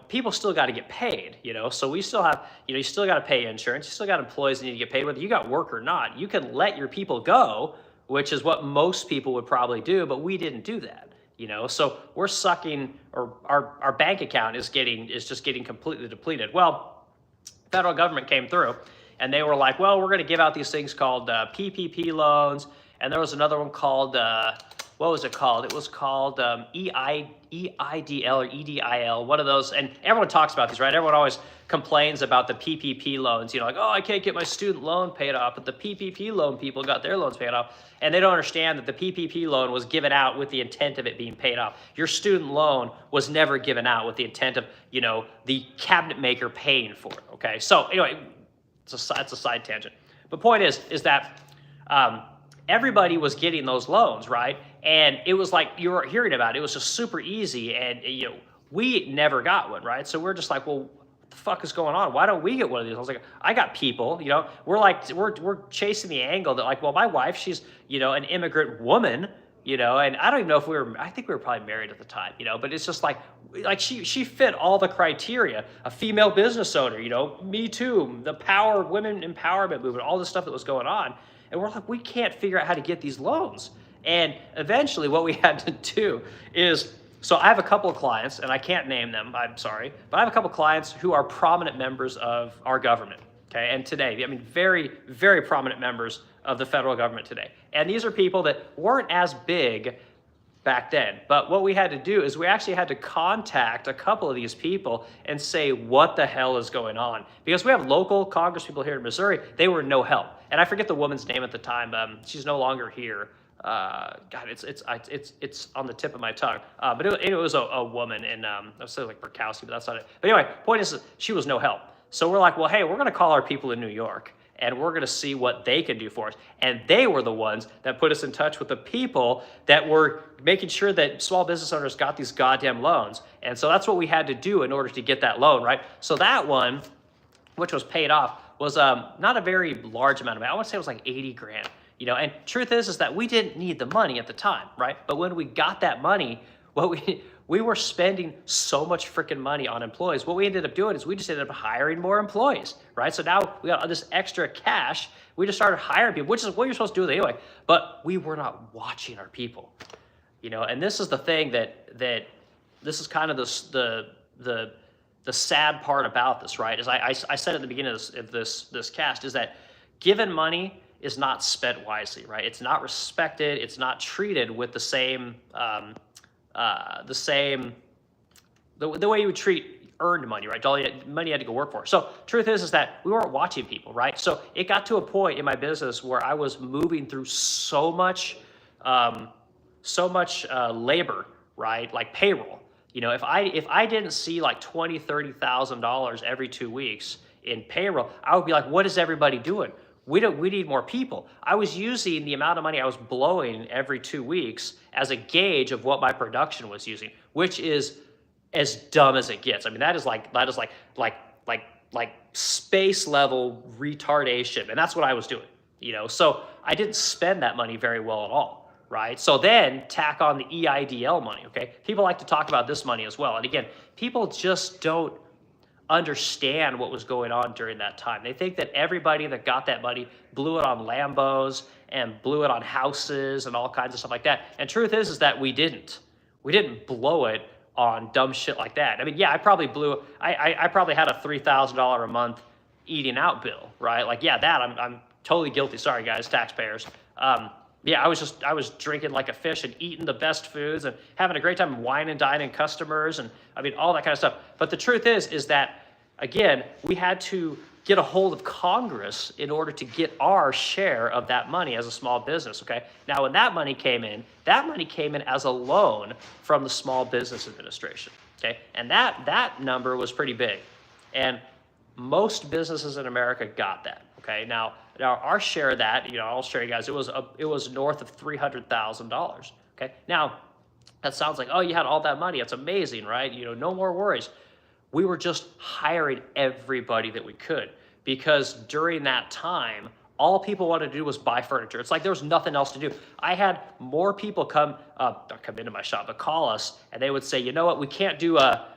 people still got to get paid, So we still have, you still got to pay insurance. You still got employees that need to get paid, whether you got work or not. You can let your people go, which is what most people would probably do, but we didn't do that. So we're sucking, or our bank account is just getting completely depleted. Well, federal government came through and they were like, well, we're going to give out these things called PPP loans. And there was another one called, what was it called? It was called EIDL or EDIL, one of those. And everyone talks about these, right? Everyone always complains about the PPP loans, like, oh, I can't get my student loan paid off, but the PPP loan people got their loans paid off. And they don't understand that the PPP loan was given out with the intent of it being paid off. Your student loan was never given out with the intent of, the cabinet maker paying for it, okay? So anyway, it's a side tangent. But point is that everybody was getting those loans, right? And it was like you were hearing about it. It was just super easy, and we never got one, right? So we're just like, well, what the fuck is going on? Why don't we get one of these? I was like, I got people, we're chasing the angle that, like, well, my wife, she's an immigrant woman, and I don't even know if I think we were probably married at the time, but it's just like she fit all the criteria. A female business owner, Me Too, the women empowerment movement, all this stuff that was going on. And we're like, we can't figure out how to get these loans. And eventually what we had to do is, so I have a couple of clients, and I can't name them, I'm sorry, but I have a couple of clients who are prominent members of our government, okay? And today, very, very prominent members of the federal government today. And these are people that weren't as big back then. But what we had to do is we actually had to contact a couple of these people and say, what the hell is going on? Because we have local Congress people here in Missouri, they were no help. And I forget the woman's name at the time. She's no longer here. God, it's on the tip of my tongue. But it was a woman, and I was saying like Burkowski, but that's not it. But anyway, point is, she was no help. So we're like, well, hey, we're going to call our people in New York, and we're going to see what they can do for us. And they were the ones that put us in touch with the people that were making sure that small business owners got these goddamn loans. And so that's what we had to do in order to get that loan, right? So that one, which was paid off, was not a very large amount of money. I want to say it was like 80 grand. And truth is that we didn't need the money at the time, right? But when we got that money, we were spending so much freaking money on employees. What we ended up doing is we just ended up hiring more employees, right? So now we got this extra cash. We just started hiring people, which is what you're supposed to do anyway. But we were not watching our people, And this is the thing that this is kind of the sad part about this, right? As I said at the beginning of this cast, is that given money is not spent wisely, right? It's not respected. It's not treated with the way you would treat earned money, right? Money you had to go work for. So truth is that we weren't watching people, right? So it got to a point in my business where I was moving through so much labor, right? Like payroll. If I didn't see like $20,000-$30,000 every 2 weeks in payroll, I would be like, what is everybody doing? We need more people. I was using the amount of money I was blowing every 2 weeks as a gauge of what my production was using, which is as dumb as it gets. I mean, that is like space level retardation, and that's what I was doing. So I didn't spend that money very well at all, right? So then tack on the EIDL money. Okay, people like to talk about this money as well, and again, people just don't understand what was going on during that time. They think that everybody that got that money blew it on Lambos and blew it on houses and all kinds of stuff like that. And truth is that we didn't blow it on dumb shit like that. I mean, yeah, I probably had a $3,000 a month eating out bill, right? Like, yeah, that I'm totally guilty. Sorry guys, taxpayers. Yeah, I was drinking like a fish and eating the best foods and having a great time wine and dining customers and I mean all that kind of stuff. But the truth is that again, we had to get a hold of Congress in order to get our share of that money as a small business, okay? Now when that money came in as a loan from the Small Business Administration, okay? And that number was pretty big. And most businesses in America got that, okay? Now our share of that, I'll show you guys, it was north of $300,000, okay? Now, that sounds like, oh, you had all that money. It's amazing, right? No more worries. We were just hiring everybody that we could because during that time, all people wanted to do was buy furniture. It's like there was nothing else to do. I had more people come into my shop, but call us, and they would say, you know what? We can't do a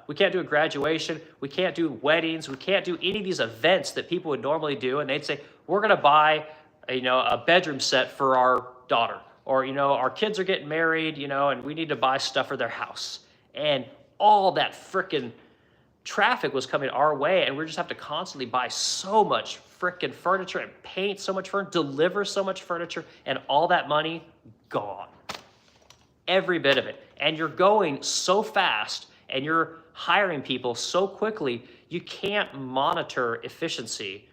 graduation. We can't do weddings. We can't do any of these events that people would normally do. And they'd say, we're going to buy, a bedroom set for our daughter, or our kids are getting married, and we need to buy stuff for their house. And all that frickin' traffic was coming our way, and we just have to constantly buy so much frickin' furniture and paint so much furniture, deliver so much furniture, and all that money gone. Every bit of it. And you're going so fast and you're hiring people so quickly, you can't monitor efficiency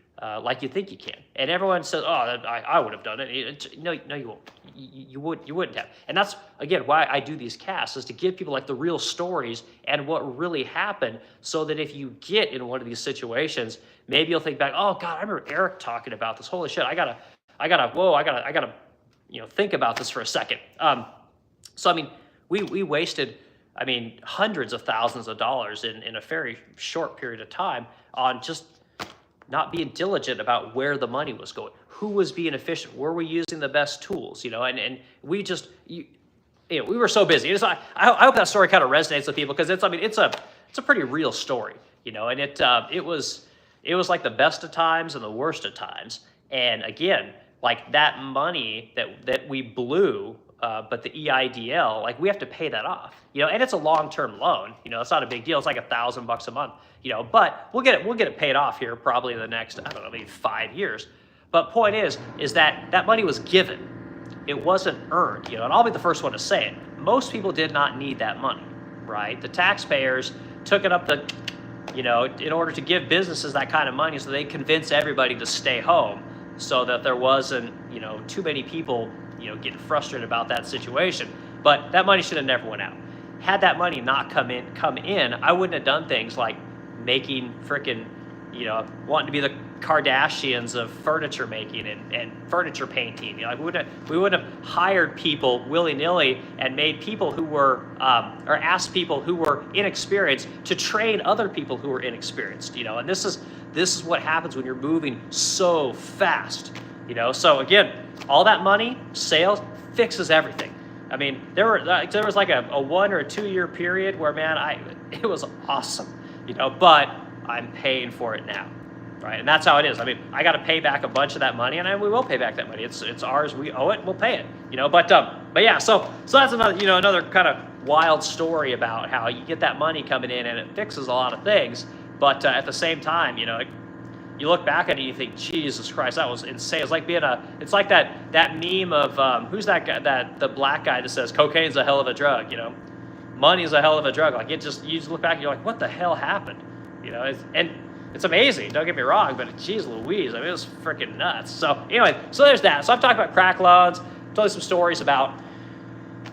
like you think you can. And everyone says, oh, I would have done it. No, you won't. You wouldn't have. And that's, again, why I do these casts, is to give people like the real stories and what really happened, so that if you get in one of these situations, maybe you'll think back, oh God, I remember Eric talking about this. Holy shit, I gotta think about this for a second. So I mean, we wasted, hundreds of thousands of dollars in a very short period of time on just not being diligent about where the money was going, who was being efficient, were we using the best tools, and we just, we were so busy. I hope that story kind of resonates with people, because it's a pretty real story, and it was like the best of times and the worst of times. And again, like that money that we blew, but the EIDL, like we have to pay that off, and it's a long-term loan, it's not a big deal. It's like $1,000 a month, but we'll get it paid off here probably in the next, I don't know, maybe 5 years. But point is that money was given. It wasn't earned, and I'll be the first one to say it. most people did not need that money, right? The taxpayers took it up the, in order to give businesses that kind of money so they convince everybody to stay home so that there wasn't, too many people, getting frustrated about that situation. But that money should have never went out. Had that money not come in, I wouldn't have done things like making freaking, wanting to be the Kardashians of furniture making and furniture painting. We wouldn't have hired people willy-nilly and made people who were, or asked people who were inexperienced to train other people who were inexperienced. And this is what happens when you're moving so fast. So again, all that money, sales, fixes everything. I mean, there was like a 1 or 2 year period where, man, it was awesome, but I'm paying for it now, right? And that's how it is. I mean, I got to pay back a bunch of that money, and we will pay back that money. It's ours. We owe it. We'll pay it, But yeah. So that's another kind of wild story about how you get that money coming in and it fixes a lot of things, but at the same time, you look back at it and you think, Jesus Christ, that was insane. It's like it's like that meme of who's that guy, the black guy that says cocaine's a hell of a drug, money's a hell of a drug. Like you just look back and you're like, what the hell happened? And it's amazing. Don't get me wrong, but geez Louise, I mean, it was freaking nuts. So anyway, so there's that. So I've talked about crack loans, told you some stories about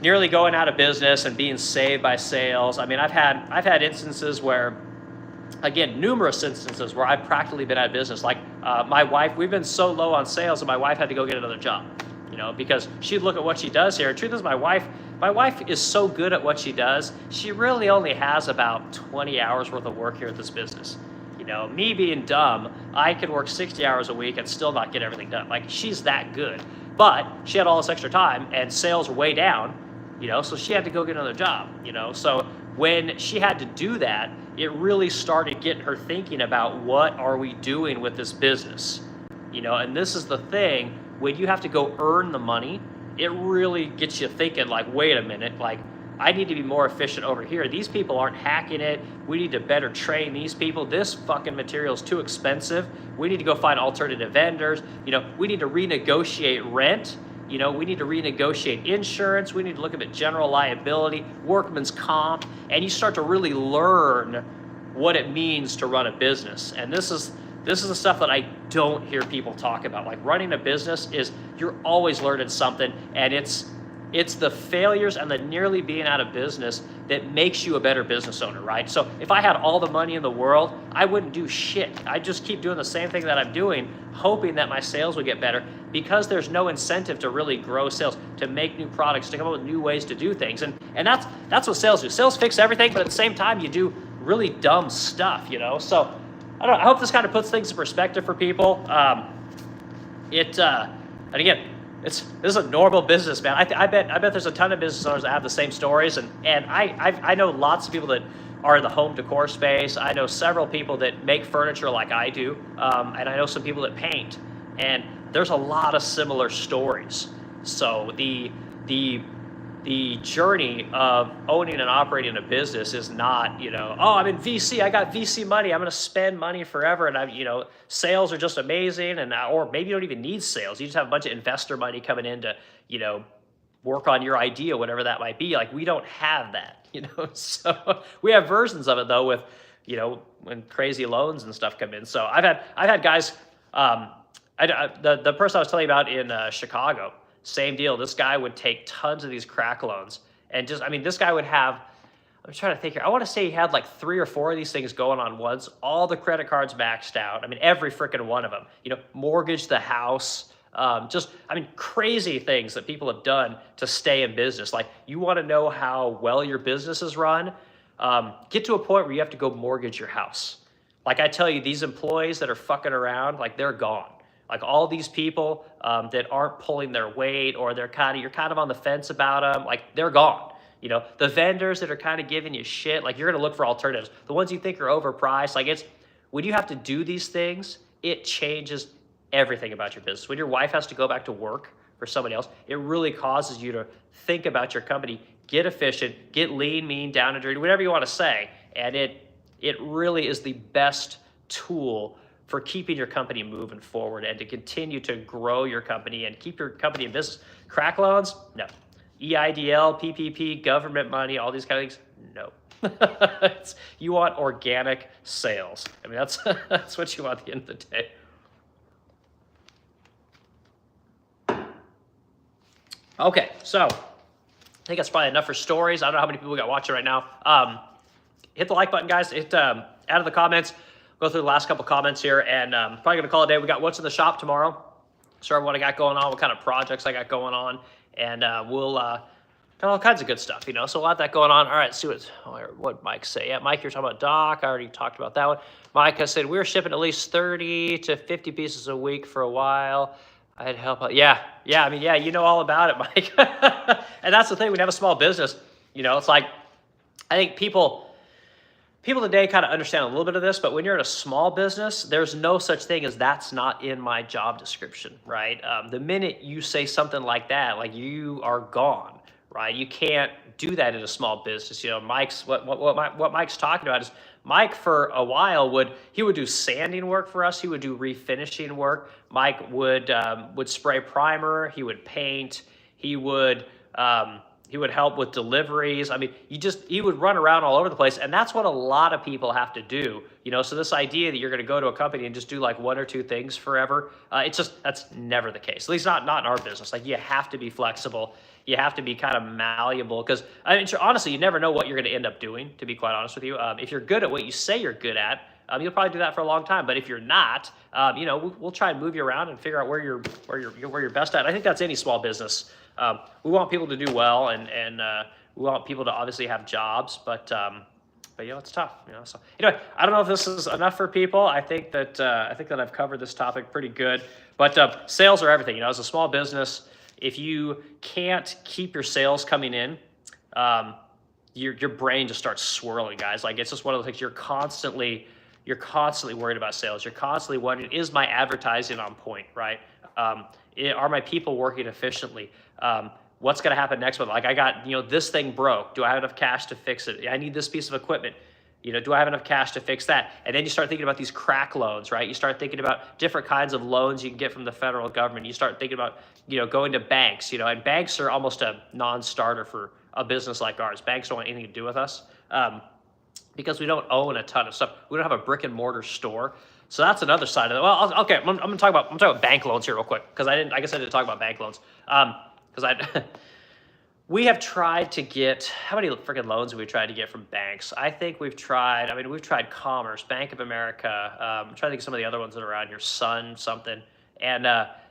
nearly going out of business and being saved by sales. I mean, I've had instances where, again, numerous instances where I've practically been out of business. Like my wife, we've been so low on sales, and my wife had to go get another job, because she'd look at what she does here. The truth is, my wife is so good at what she does. She really only has about 20 hours worth of work here at this business. Me being dumb, I could work 60 hours a week and still not get everything done. Like, she's that good. But she had all this extra time, and sales were way down, so she had to go get another job, So when she had to do that, it really started getting her thinking about, what are we doing with this business? And this is the thing, when you have to go earn the money, it really gets you thinking, like, wait a minute, like, I need to be more efficient over here. These people aren't hacking it. We need to better train these people. This fucking material is too expensive. We need to go find alternative vendors. We need to renegotiate rent. We need to renegotiate insurance. We need to look at general liability, workman's comp, and you start to really learn what it means to run a business. And this is the stuff that I don't hear people talk about. Like, running a business is, you're always learning something, and it's the failures and the nearly being out of business that makes you a better business owner, right? So if I had all the money in the world, I wouldn't do shit. I'd just keep doing the same thing that I'm doing, hoping that my sales would get better, because there's no incentive to really grow sales, to make new products, to come up with new ways to do things. And that's what sales do. Sales fix everything, but at the same time, you do really dumb stuff, So I hope this kind of puts things in perspective for people. And again, this is a normal business, man. I bet there's a ton of business owners that have the same stories, and I know lots of people that are in the home decor space. I know several people that make furniture like I do, and I know some people that paint, and there's a lot of similar stories. So the journey of owning and operating a business is not, oh, I'm in VC, I got VC money, I'm going to spend money forever, and sales are just amazing, or maybe you don't even need sales. You just have a bunch of investor money coming in to, work on your idea, whatever that might be. Like, we don't have that, So we have versions of it though, with, when crazy loans and stuff come in. So I've had guys, the person I was telling you about in Chicago. Same deal. This guy would take tons of these crack loans, and this guy would have, I'm trying to think here, I want to say he had like 3 or 4 of these things going on once, all the credit cards maxed out. Every freaking one of them, mortgage the house, crazy things that people have done to stay in business. Like, you want to know how well your business is run? Get to a point where you have to go mortgage your house. Like, I tell you, these employees that are fucking around, like, they're gone. Like, all these people that aren't pulling their weight, or you're kind of on the fence about them, like, they're gone. The vendors that are kind of giving you shit, like, you're going to look for alternatives. The ones you think are overpriced, like, when you have to do these things, it changes everything about your business. When your wife has to go back to work for somebody else, it really causes you to think about your company, get efficient, get lean, mean, down and dirty, whatever you want to say. And it really is the best tool for keeping your company moving forward and to continue to grow your company and keep your company in business. Crack loans? No. EIDL, PPP, government money, all these kind of things. No. You want organic sales. I mean, that's what you want at the end of the day. Okay, so I think that's probably enough for stories. I don't know how many people we got watching right now. Hit the like button, guys. Hit add to the comments. Go through the last couple comments here, and probably gonna call it a day. We got what's in the shop tomorrow. Show what I got going on, what kind of projects I got going on, and we'll got all kinds of good stuff, you know. So a lot of that going on. All right, see what Mike say. Yeah, Mike, you're talking about Doc. I already talked about that one. Mike, I said we were shipping at least 30 to 50 pieces a week for a while. I'd help out. Yeah. I mean, yeah, you know all about it, Mike. And that's the thing. When you have a small business, you know, it's like I think people today kind of understand a little bit of this, but when you're in a small business, there's no such thing as that's not in my job description, right? The minute you say something like that, like you are gone, right? You can't do that in a small business. You know, what Mike's talking about is Mike for a while would do sanding work for us. He would do refinishing work. Mike would spray primer. He would paint. He would help with deliveries. I mean, he would run around all over the place, and that's what a lot of people have to do. You know, so this idea that you're going to go to a company and just do like one or two things forever, that's never the case. At least not in our business. Like you have to be flexible. You have to be kind of malleable because I mean, honestly, you never know what you're going to end up doing. To be quite honest with you, if you're good at what you say you're good at, you'll probably do that for a long time. But if you're not, you know, we'll try and move you around and figure out where you're best at. I think that's any small business. We want people to do well, and we want people to obviously have jobs, but you know, it's tough. You know, so anyway, I don't know if this is enough for people. I think that I've covered this topic pretty good. But sales are everything. You know, as a small business, if you can't keep your sales coming in, your brain just starts swirling, guys. Like it's just one of those things. You're constantly worried about sales. You're constantly wondering, is my advertising on point, right? Are my people working efficiently? What's going to happen next month? Like I got, you know, this thing broke. Do I have enough cash to fix it? I need this piece of equipment. You know, do I have enough cash to fix that? And then you start thinking about these crack loans, right? You start thinking about different kinds of loans you can get from the federal government. You start thinking about, you know, going to banks, you know, and banks are almost a non-starter for a business like ours. Banks don't want anything to do with us because we don't own a ton of stuff. We don't have a brick and mortar store. So that's another side of it. Well, okay, I'm going to talk about bank loans here real quick because I guess I didn't talk about bank loans. We have tried to get, how many freaking loans have we tried to get from banks? I think we've tried Commerce, Bank of America. I'm trying to think of some of the other ones that are around here, Sun something. And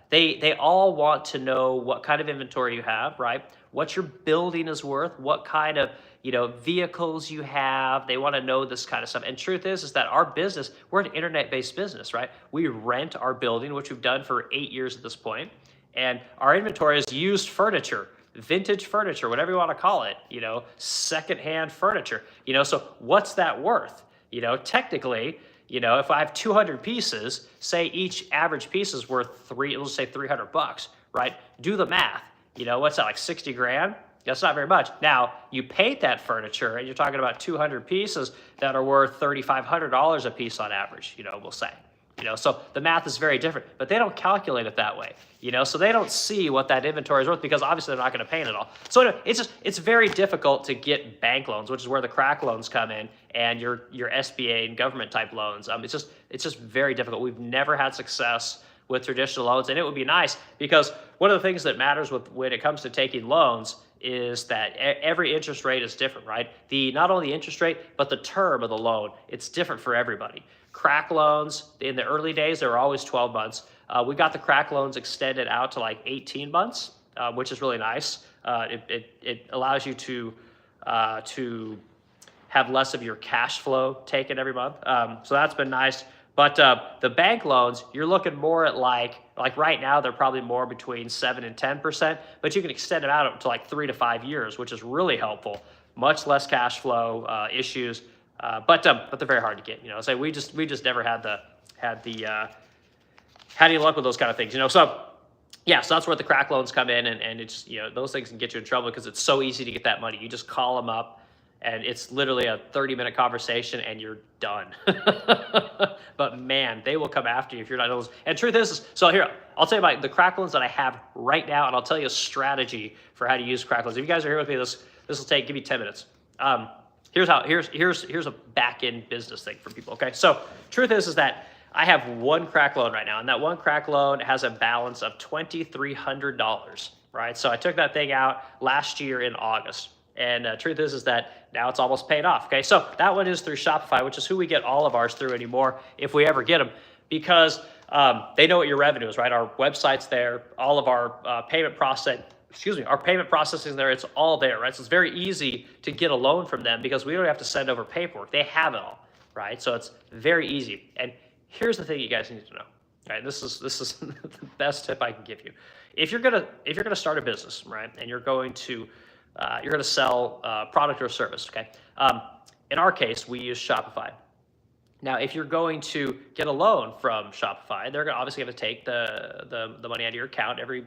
they all want to know what kind of inventory you have, right? What your building is worth, what kind of, you know, vehicles you have. They want to know this kind of stuff. And truth is that our business, we're an internet-based business, right? We rent our building, which we've done for 8 years at this point. And our inventory is used furniture, vintage furniture, whatever you want to call it, you know, secondhand furniture, you know, so what's that worth? You know, technically, you know, if I have 200 pieces, say each average piece is worth let's say $300, right? Do the math. You know, what's that, like 60 grand? That's not very much. Now, you paint that furniture and you're talking about 200 pieces that are worth $3,500 a piece on average, you know, we'll say. You know, so the math is very different, but they don't calculate it that way, you know, so they don't see what that inventory is worth because obviously they're not going to paint it all. So anyway, it's very difficult to get bank loans, which is where the crack loans come in, and your SBA and government type loans. It's just very difficult. We've never had success with traditional loans, and it would be nice because one of the things that matters when it comes to taking loans is that every interest rate is different, right? Not only the interest rate, but the term of the loan, it's different for everybody. Crack loans, in the early days, they were always 12 months. We got the crack loans extended out to like 18 months, which is really nice. It allows you to have less of your cash flow taken every month. So that's been nice. But the bank loans, you're looking more at like right now, they're probably more between 7 and 10%, but you can extend them out up to like 3 to 5 years, which is really helpful. Much less cash flow issues. But they're very hard to get, you know. So we just never had any luck with those kind of things, you know. So yeah, so that's where the crack loans come in, and it's, you know, those things can get you in trouble because it's so easy to get that money. You just call them up, and it's literally a 30-minute conversation and you're done. But man, they will come after you if you're not those. And truth is, so here, I'll tell you about the crack loans that I have right now, and I'll tell you a strategy for how to use crack loans. If you guys are here with me, this will give me 10 minutes. Here's a back-end business thing for people, okay? So truth is that I have one crack loan right now, and that one crack loan has a balance of $2,300, right? So I took that thing out last year in August. And truth is that now it's almost paid off, okay? So that one is through Shopify, which is who we get all of ours through anymore, if we ever get them, because they know what your revenue is, right? Our website's there, all of our payment processing is there, it's all there, right? So it's very easy to get a loan from them because we don't have to send over paperwork. They have it all, right? So it's very easy. And here's the thing you guys need to know, right? This is the best tip I can give you. If you're gonna start a business, right, and you're going to sell product or service, okay? In our case, we use Shopify. Now, if you're going to get a loan from Shopify, they're gonna obviously have to take the money out of your account every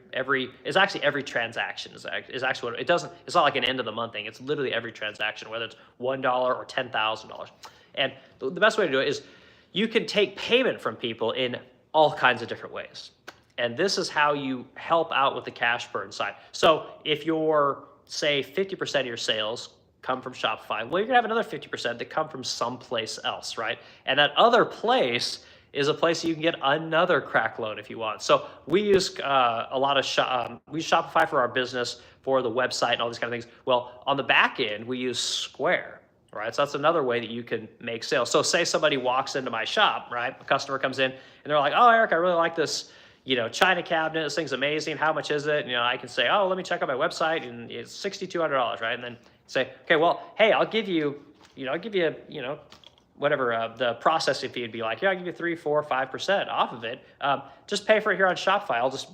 transaction is actually what it doesn't. It's not like an end of the month thing. It's literally every transaction, whether it's $1 or $10,000. And the best way to do it is you can take payment from people in all kinds of different ways. And this is how you help out with the cash burn side. So if you're, say, 50% of your sales come from Shopify, well, you're gonna have another 50% that come from someplace else, right? And that other place is a place you can get another crack loan if you want. So we use we use Shopify for our business, for the website and all these kind of things. Well, on the back end, we use Square, right? So that's another way that you can make sales. So say somebody walks into my shop, right? A customer comes in and they're like, oh, Eric, I really like this, China cabinet. This thing's amazing. How much is it? I can say, oh, let me check out my website, and it's $6,200, right? And then say, okay, well, hey, I'll give you, whatever the processing fee would be like. Yeah, I'll give you 3, 4, 5% off of it. Just pay for it here on Shopify.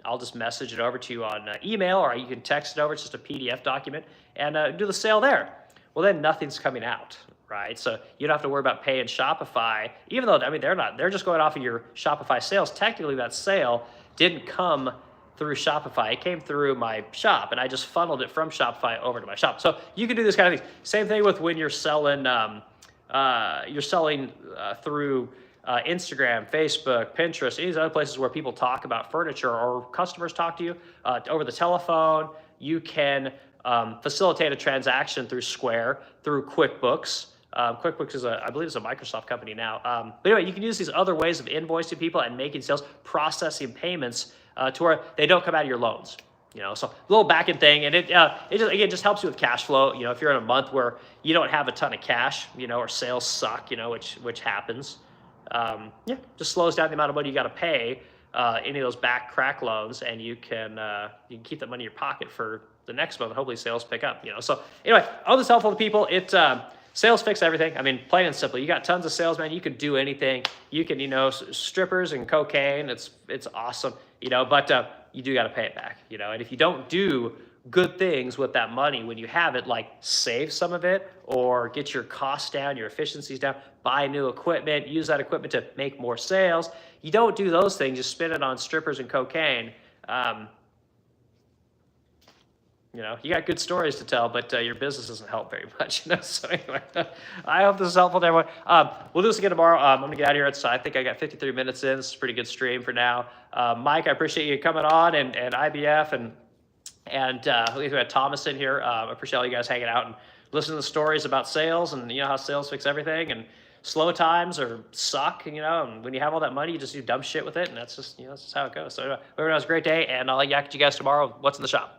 I'll just message it over to you on email, or you can text it over. It's just a PDF document, and do the sale there. Well, then nothing's coming out, right? So you don't have to worry about paying Shopify, even though, they're just going off of your Shopify sales. Technically, that sale didn't come through Shopify. It came through my shop, and I just funneled it from Shopify over to my shop. So you can do this kind of thing. Same thing with when you're selling, through Instagram, Facebook, Pinterest, these other places where people talk about furniture, or customers talk to you over the telephone. You can facilitate a transaction through Square, through QuickBooks. QuickBooks is I believe it's a Microsoft company now. But anyway, you can use these other ways of invoicing people and making sales, processing payments to where they don't come out of your loans. So a little back end thing, and it just helps you with cash flow. If you're in a month where you don't have a ton of cash, or sales suck, which happens, just slows down the amount of money you got to pay any of those back crack loans, and you can keep that money in your pocket for the next month. Hopefully sales pick up. So anyway, all this helpful to people. Sales fix everything. Plain and simple. You got tons of salesmen. You can do anything. You can, strippers and cocaine. It's awesome. But you do got to pay it back. And if you don't do good things with that money when you have it, like save some of it, or get your costs down, your efficiencies down, buy new equipment, use that equipment to make more sales. You don't do those things. You spend it on strippers and cocaine. You got good stories to tell, but your business doesn't help very much. So anyway, I hope this is helpful to everyone. We'll do this again tomorrow. I'm going to get out of here. I think I got 53 minutes in. This is a pretty good stream for now. Mike, I appreciate you coming on, and IBF, and we had Thomas in here. I appreciate all you guys hanging out and listening to the stories about sales, and how sales fix everything, and slow times or suck, and when you have all that money, you just do dumb shit with it, and that's just, that's just how it goes. So anyway, everyone has a great day, and I'll let you guys tomorrow. What's in the shop?